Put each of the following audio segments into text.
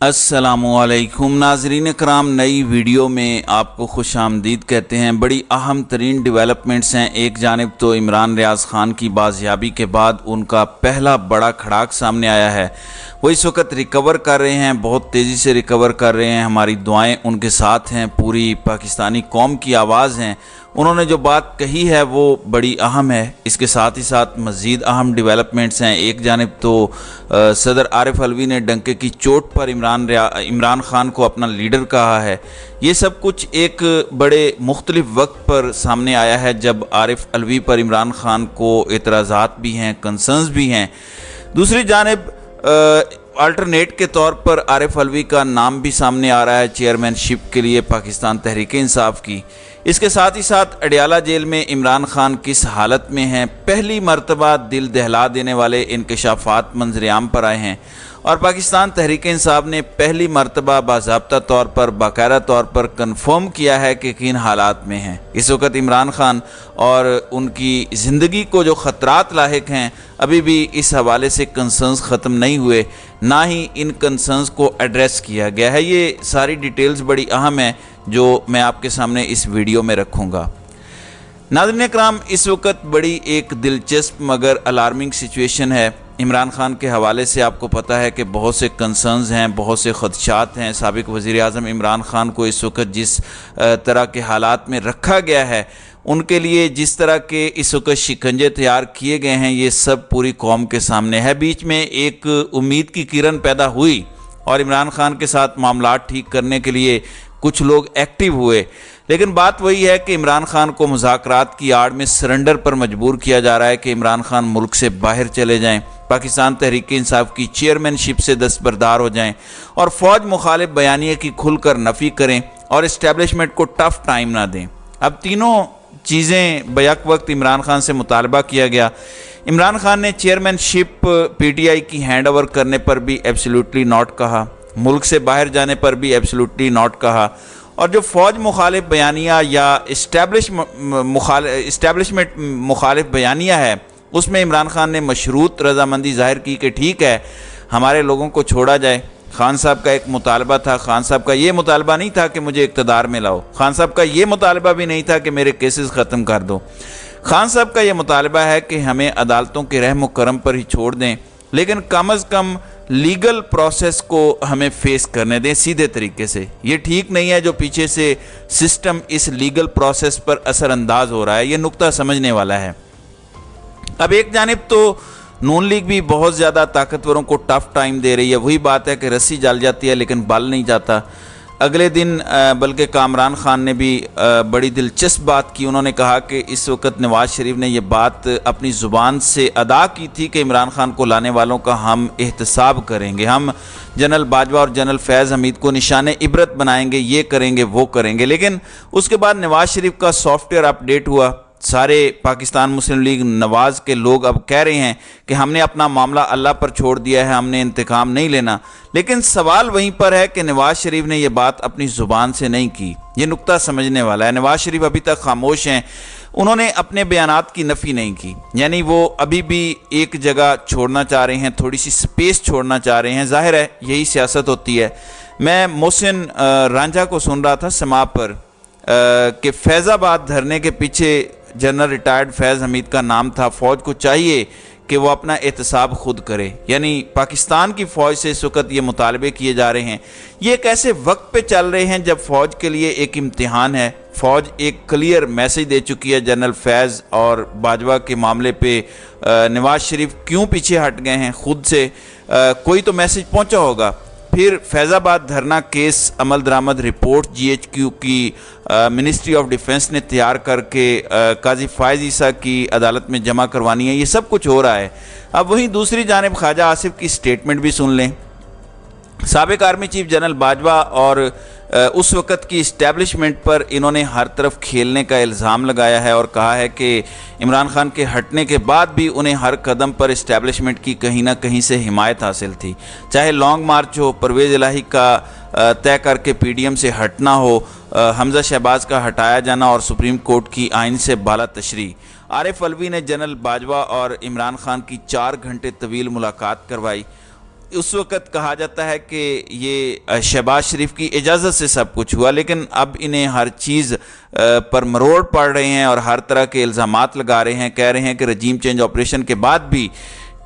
अस्सलामुअलैकुम नाजरीन कराम, नई वीडियो में आपको खुश आमदीद कहते हैं। बड़ी अहम तरीन डेवलपमेंट्स हैं। एक जानिब तो इमरान रियाज ख़ान की बाजियाबी के बाद उनका पहला बड़ा खड़ाक सामने आया है। वो इस वक्त रिकवर कर रहे हैं, बहुत तेज़ी से रिकवर कर रहे हैं। हमारी दुआएं उनके साथ हैं, पूरी पाकिस्तानी कौम की आवाज़ हैं। उन्होंने जो बात कही है वो बड़ी अहम है। इसके साथ ही साथ मज़ीद अहम डेवलपमेंट्स हैं। एक जानिब तो सदर आरिफ अलवी ने डंके की चोट पर इमरान ख़ान को अपना लीडर कहा है। ये सब कुछ एक बड़े मुख्तलिफ वक्त पर सामने आया है जब आरिफ अलवी पर इमरान ख़ान को एतराज़ात भी हैं, कंसर्न्स भी हैं। दूसरी जानिब अल्टरनेट के तौर पर आरिफ अलवी का नाम भी सामने आ रहा है चेयरमैनशिप के लिए पाकिस्तान तहरीक इंसाफ की। इसके साथ ही साथ अडियाला जेल में इमरान ख़ान किस हालत में हैं, पहली मरतबा दिल दहला देने वाले इंकशाफात मंजर-ए-आम पर आए हैं और पाकिस्तान तहरीक इंसाफ ने पहली मरतबा बाज़ाब्ता तौर पर, बाकायदा तौर पर कन्फर्म किया है कि किन हालात में हैं। इस वक्त इमरान ख़ान और उनकी ज़िंदगी को जो ख़तरात लाहिक हैं, अभी भी इस हवाले से कंसर्न्स ख़त्म नहीं हुए, ना ही इन कंसर्न्स को एड्रेस किया गया है। ये सारी डिटेल्स बड़ी अहम हैं जो मैं आपके सामने इस वीडियो में रखूँगा। नाज़रीन कराम, इस वक्त बड़ी एक दिलचस्प मगर अलार्मिंग सिचुएशन है। इमरान ख़ान के हवाले से आपको पता है कि बहुत से कंसर्न्स हैं, बहुत से ख़दशात हैं। साबिक़ वज़ीर-ए-आज़म इमरान ख़ान को इस वक्त जिस तरह के हालात में रखा गया है, उनके लिए जिस तरह के इस वक्त शिकंजे तैयार किए गए हैं, ये सब पूरी कौम के सामने है। बीच में एक उम्मीद की किरण पैदा हुई और इमरान ख़ान के साथ मामलात ठीक करने के लिए कुछ लोग एक्टिव हुए, लेकिन बात वही है कि इमरान ख़ान को मुज़ाकरात की आड़ में सरेंडर पर मजबूर किया जा रहा है कि इमरान ख़ान मुल्क से बाहर चले जाएं, पाकिस्तान तहरीक इंसाफ की चेयरमैनशिप से दस्तबरदार हो जाएं और फ़ौज मुखालिफ बयानिए की खुलकर नफ़ी करें और इस्टेब्लिशमेंट को टफ टाइम ना दें। अब तीनों चीज़ें बैक वक्त इमरान ख़ान से मुतालबा किया गया। इमरान ख़ान ने चेयरमैनशिप PTI की हैंड ओवर करने पर भी एब्सोल्युटली नॉट कहा, मुल्क से बाहर जाने पर भी एब्सोल्युटली नॉट कहा, और जो फ़ौज मुखालिफ बयानिया या इस्टेब्लिशमेंट मुखालिफ बयानिया है, उसमें इमरान ख़ान ने मशरूत रज़ामंदी ज़ाहिर की कि ठीक है, हमारे लोगों को छोड़ा जाए। खान साहब का एक मुतालबा था। खान साहब का ये मुतालबा नहीं था कि मुझे इक़्तिदार में लाओ। खान साहब का ये मुतालबा भी नहीं था कि मेरे केसेस ख़त्म कर दो। खान साहब का ये मुतालबा है कि हमें अदालतों के रहम करम पर ही छोड़ दें, लेकिन कम अज़ कम लीगल प्रोसेस को हमें फेस करने दें सीधे तरीके से। ये ठीक नहीं है जो पीछे से सिस्टम इस लीगल प्रोसेस पर असरअंदाज हो रहा है। ये नुक्ता समझने वाला है। अब एक जानिब तो नून लीग भी बहुत ज़्यादा ताकतवरों को टफ टाइम दे रही है। वही बात है कि रस्सी जल जाती है लेकिन बल नहीं जाता। अगले दिन बल्कि कामरान ख़ान ने भी बड़ी दिलचस्प बात की। उन्होंने कहा कि इस वक्त नवाज़ शरीफ ने यह बात अपनी ज़ुबान से अदा की थी कि इमरान ख़ान को लाने वालों का हम एहतसाब करेंगे, हम जनरल बाजवा और जनरल फैज़ हमीद को निशाने इबरत बनाएंगे, ये करेंगे वो करेंगे। लेकिन उसके बाद नवाज़ शरीफ का सॉफ्टवेयर अपडेट हुआ। सारे पाकिस्तान मुस्लिम लीग नवाज़ के लोग अब कह रहे हैं कि हमने अपना मामला अल्लाह पर छोड़ दिया है, हमने इंतकाम नहीं लेना। लेकिन सवाल वहीं पर है कि नवाज़ शरीफ ने यह बात अपनी ज़ुबान से नहीं की। ये नुक्ता समझने वाला है। नवाज़ शरीफ अभी तक खामोश हैं। उन्होंने अपने बयानात की नफ़ी नहीं की, यानी वो अभी भी एक जगह छोड़ना चाह रहे हैं, थोड़ी सी स्पेस छोड़ना चाह रहे हैं। ज़ाहिर है यही सियासत होती है। मैं मोहसिन रांझा को सुन रहा था समा पर कि फैज़ाबाद धरने के पीछे जनरल रिटायर्ड फैज़ हमीद का नाम था। फ़ौज को चाहिए कि वो अपना एहतसाब खुद करे, यानी पाकिस्तान की फ़ौज से इस वक्त ये मुतालबे किए जा रहे हैं। ये एक ऐसे वक्त पे चल रहे हैं जब फ़ौज के लिए एक इम्तिहान है। फ़ौज एक क्लियर मैसेज दे चुकी है जनरल फैज़ और बाजवा के मामले पे। नवाज़ शरीफ क्यों पीछे हट गए हैं खुद से? कोई तो मैसेज पहुंचा होगा। फिर फैज़ाबाद धरना केस अमल दरामद रिपोर्ट GHQ की मिनिस्ट्री ऑफ डिफेंस ने तैयार करके काजी फ़ाइज़ ईसा की अदालत में जमा करवानी है। ये सब कुछ हो रहा है। अब वहीं दूसरी जानिब ख्वाजा आसिफ की स्टेटमेंट भी सुन लें। साबिक़ आर्मी चीफ जनरल बाजवा और उस वक़्त की इस्टेब्लिशमेंट पर इन्होंने हर तरफ खेलने का इल्ज़ाम लगाया है और कहा है कि इमरान ख़ान के हटने के बाद भी उन्हें हर कदम पर इस्टेब्लिशमेंट की कहीं ना कहीं से हिमायत हासिल थी। चाहे लॉन्ग मार्च हो, परवेज़ इलाही का तय करके PDM से हटना हो, हमज़ा शहबाज का हटाया जाना और सुप्रीम कोर्ट की आइन से बाला तशरी। आरिफ अलवी ने जनरल बाजवा और इमरान ख़ान की 4 घंटे तवील मुलाकात करवाई। اس وقت کہا جاتا ہے کہ یہ شہباز شریف کی اجازت سے سب کچھ ہوا، لیکن اب انہیں ہر چیز پر مروڑ پڑ رہے ہیں اور ہر طرح کے الزامات لگا رہے ہیں، کہہ رہے ہیں کہ رجیم چینج آپریشن کے بعد بھی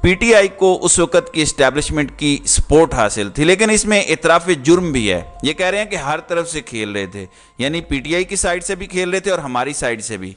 پی ٹی آئی کو اس وقت کی اسٹیبلشمنٹ کی سپورٹ حاصل تھی، لیکن اس میں اعتراف جرم بھی ہے۔ یہ کہہ رہے ہیں کہ ہر طرف سے کھیل رہے تھے، یعنی پی ٹی آئی کی سائڈ سے بھی کھیل رہے تھے اور ہماری سائڈ سے بھی۔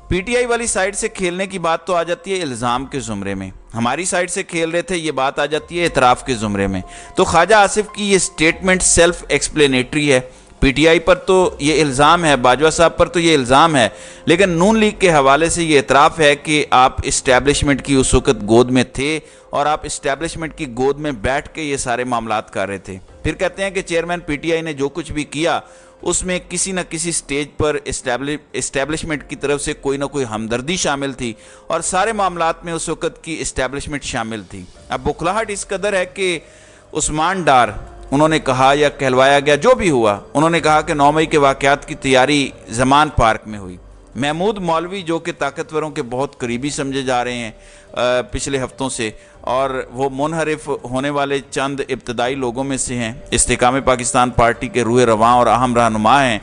پی ٹی آئی والی سائڈ سے کھیلنے کی بات تو آ جاتی ہے الزام کے زمرے میں، ہماری سائڈ سے کھیل رہے تھے یہ بات آ جاتی ہے اعتراف کے زمرے میں۔ تو خواجہ آصف کی یہ سٹیٹمنٹ سیلف ایکسپلینیٹری ہے۔ پی ٹی آئی پر تو یہ الزام ہے، باجوہ صاحب پر تو یہ الزام ہے، لیکن نون لیگ کے حوالے سے یہ اعتراف ہے کہ آپ اسٹیبلشمنٹ کی اس وقت گود میں تھے اور آپ اسٹیبلشمنٹ کی گود میں بیٹھ کے یہ سارے معاملات کر رہے تھے۔ پھر کہتے ہیں کہ چیئرمین پی ٹی آئی نے جو کچھ بھی کیا اس میں کسی نہ کسی سٹیج پر اسٹیبلشمنٹ کی طرف سے کوئی نہ کوئی ہمدردی شامل تھی اور سارے معاملات میں اس وقت کی اسٹیبلشمنٹ شامل تھی۔ اب بکھلاہٹ اس قدر ہے کہ عثمان ڈار انہوں نے کہا یا کہلوایا گیا جو بھی ہوا، انہوں نے کہا کہ 9 مئی کے واقعات کی تیاری زمان پارک میں ہوئی۔ محمود مولوی جو کہ طاقتوروں کے بہت قریبی سمجھے جا رہے ہیں پچھلے ہفتوں سے، اور وہ منحرف ہونے والے چند ابتدائی لوگوں میں سے ہیں، استحکام پاکستان پارٹی کے روح رواں اور اہم رہنما ہیں،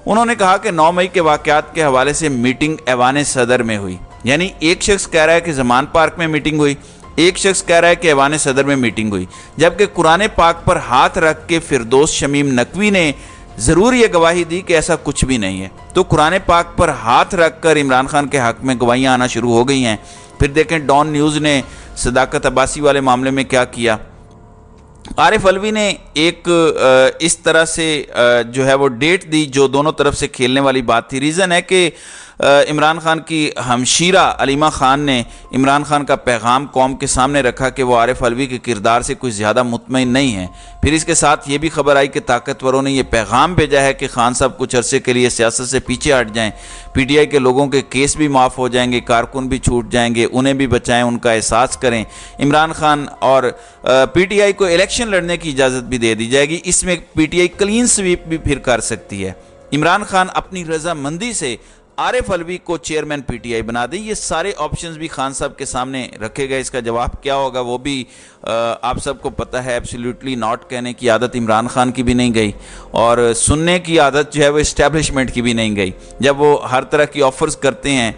انہوں نے کہا کہ 9 مئی کے واقعات کے حوالے سے میٹنگ ایوان صدر میں ہوئی۔ یعنی ایک شخص کہہ رہا ہے کہ زمان پارک میں میٹنگ ہوئی، ایک شخص کہہ رہا ہے کہ ایوان صدر میں میٹنگ ہوئی، جبکہ قرآن پاک پر ہاتھ رکھ کے فردوس شمیم نقوی نے ضرور یہ گواہی دی کہ ایسا کچھ بھی نہیں ہے۔ تو قرآن پاک پر ہاتھ رکھ کر عمران خان کے حق میں گواہیاں آنا شروع ہو گئی ہیں۔ پھر دیکھیں ڈان نیوز نے صداقت عباسی والے معاملے میں کیا کیا۔ عارف علوی نے ایک اس طرح سے جو ہے وہ ڈیٹ دی جو دونوں طرف سے کھیلنے والی بات تھی۔ ریزن ہے کہ عمران خان کی ہمشیرہ علیمہ خان نے عمران خان کا پیغام قوم کے سامنے رکھا کہ وہ عارف علوی کے کردار سے کوئی زیادہ مطمئن نہیں ہے۔ پھر اس کے ساتھ یہ بھی خبر آئی کہ طاقتوروں نے یہ پیغام بھیجا ہے کہ خان صاحب کچھ عرصے کے لیے سیاست سے پیچھے ہٹ جائیں، پی ٹی آئی کے لوگوں کے کیس بھی معاف ہو جائیں گے، کارکن بھی چھوٹ جائیں گے، انہیں بھی بچائیں، ان کا احساس کریں۔ عمران خان اور پی ٹی آئی کو الیکشن لڑنے کی اجازت بھی دے دی جائے گی، اس میں P T I clean sweep بھی پھر کر سکتی ہے۔ عمران خان اپنی رضامندی سے عارف علوی کو چیئرمین پی ٹی آئی بنا دیں۔ یہ سارے آپشنز بھی خان صاحب کے سامنے رکھے گئے، اس کا جواب کیا ہوگا وہ بھی آپ سب کو پتہ ہے۔ ایبسلیوٹلی ناٹ کہنے کی عادت عمران خان کی بھی نہیں گئی اور سننے کی عادت جو ہے وہ اسٹیبلشمنٹ کی بھی نہیں گئی۔ جب وہ ہر طرح کی آفرز کرتے ہیں،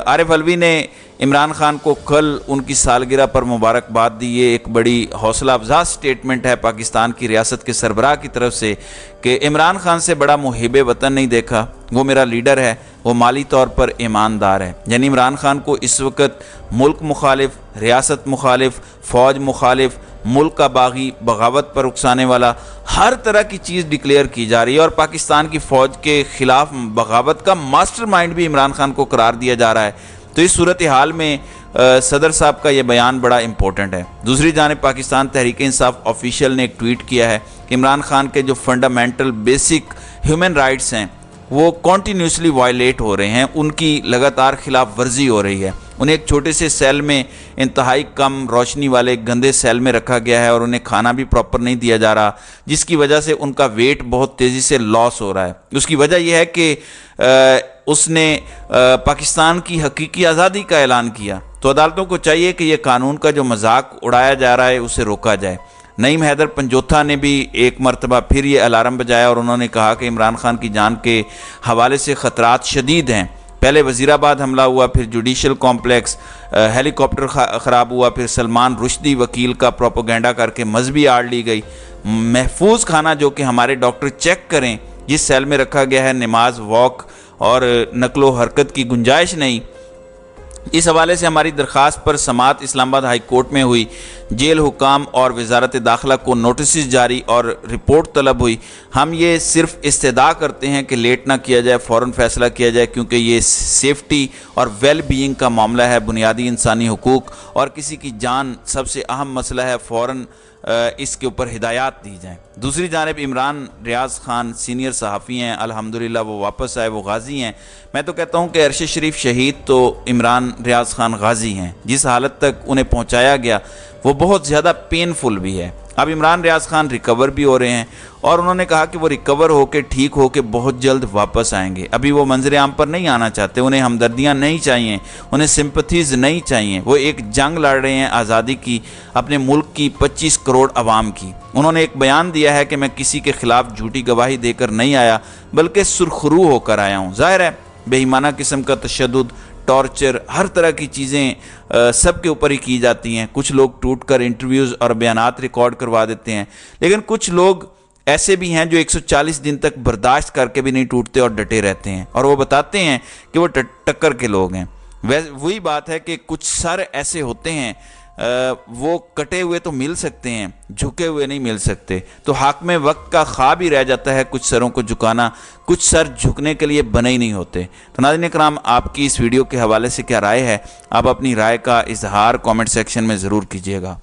عارف علوی نے عمران خان کو کل ان کی سالگرہ پر مبارکباد دی۔ یہ ایک بڑی حوصلہ افزا سٹیٹمنٹ ہے پاکستان کی ریاست کے سربراہ کی طرف سے کہ عمران خان سے بڑا محب وطن نہیں دیکھا، وہ میرا لیڈر ہے، وہ مالی طور پر ایماندار ہے۔ یعنی عمران خان کو اس وقت ملک مخالف، ریاست مخالف، فوج مخالف، ملک کا باغی، بغاوت پر اکسانے والا، ہر طرح کی چیز ڈکلیئر کی جا رہی ہے اور پاکستان کی فوج کے خلاف بغاوت کا ماسٹر مائنڈ بھی عمران خان کو قرار دیا جا رہا ہے۔ تو اس صورتحال میں صدر صاحب کا یہ بیان بڑا امپورٹنٹ ہے۔ دوسری جانب پاکستان تحریک انصاف آفیشیل نے ایک ٹویٹ کیا ہے کہ عمران خان کے جو فنڈامنٹل بیسک ہیومن رائٹس ہیں وہ کنٹینیوسلی وائلیٹ ہو رہے ہیں، ان کی لگاتار خلاف ورزی ہو رہی ہے۔ انہیں ایک چھوٹے سے سیل میں، انتہائی کم روشنی والے گندے سیل میں رکھا گیا ہے اور انہیں کھانا بھی پراپر نہیں دیا جا رہا، جس کی وجہ سے ان کا ویٹ بہت تیزی سے لاس ہو رہا ہے۔ اس کی وجہ یہ ہے کہ اس نے پاکستان کی حقیقی آزادی کا اعلان کیا۔ تو عدالتوں کو چاہیے کہ یہ قانون کا جو مذاق اڑایا جا رہا ہے اسے روکا جائے۔ نعیم حیدر پنجوتھا نے بھی ایک مرتبہ پھر یہ الارم بجایا اور انہوں نے کہا کہ عمران خان کی جان کے حوالے سے خطرات شدید ہیں۔ پہلے وزیر آباد حملہ ہوا، پھر جوڈیشل کمپلیکس، ہیلی کاپٹر خراب ہوا، پھر سلمان رشدی وکیل کا پروپیگنڈا کر کے مذہبی آڑ لی گئی۔ محفوظ کھانا جو کہ ہمارے ڈاکٹر چیک کریں جس سیل میں رکھا گیا ہے، نماز، واک اور نقل و حرکت کی گنجائش نہیں۔ اس حوالے سے ہماری درخواست پر سماعت اسلام آباد ہائی کورٹ میں ہوئی، جیل حکام اور وزارت داخلہ کو نوٹسز جاری اور رپورٹ طلب ہوئی۔ ہم یہ صرف استدعا کرتے ہیں کہ لیٹ نہ کیا جائے، فوراً فیصلہ کیا جائے، کیونکہ یہ سیفٹی اور ویل بینگ کا معاملہ ہے، بنیادی انسانی حقوق اور کسی کی جان سب سے اہم مسئلہ ہے، فوراً اس کے اوپر ہدایات دی جائیں۔ دوسری جانب عمران ریاض خان سینئر صحافی ہیں، الحمدللہ وہ واپس آئے، وہ غازی ہیں۔ میں تو کہتا ہوں کہ عرش شریف شہید تو عمران ریاض خان غازی ہیں۔ جس حالت تک انہیں پہنچایا گیا وہ بہت زیادہ پینفل بھی ہے۔ अब इमरान रियाज खान रिकवर भी हो रहे हैं और उन्होंने कहा कि वो रिकवर होकर ठीक होकर बहुत जल्द वापस आएंगे। अभी वो मंजर आम पर नहीं आना चाहते, उन्हें हमदर्दियाँ नहीं चाहिए, उन्हें सिंपथीज़ नहीं चाहिए। वो एक जंग लड़ रहे हैं आज़ादी की, अपने मुल्क की 25 करोड़ आवाम की। उन्होंने एक बयान दिया है कि मैं किसी के खिलाफ झूठी गवाही देकर नहीं आया बल्कि सुरखरू होकर आया हूँ। ज़ाहिर है बेईमाना किस्म का तशद्दुद, टॉर्चर, हर तरह की चीज़ें सब के ऊपर ही की जाती हैं। कुछ लोग टूट कर इंटरव्यूज़ और बयानात रिकॉर्ड करवा देते हैं, लेकिन कुछ लोग ऐसे भी हैं जो 140 दिन तक बर्दाश्त करके भी नहीं टूटते और डटे रहते हैं, और वो बताते हैं कि वो टक्कर के लोग हैं। वही बात है कि कुछ सर ऐसे होते हैं, वो कटे हुए तो मिल सकते हैं, झुके हुए नहीं मिल सकते। तो हाकिम वक्त का ख्वाब ही रह जाता है कुछ सरों को झुकाना, कुछ सर झुकने के लिए बने ही नहीं होते। तो नाज़रीन इकराम, आपकी इस वीडियो के हवाले से क्या राय है? आप अपनी राय का इजहार कमेंट सेक्शन में ज़रूर कीजिएगा।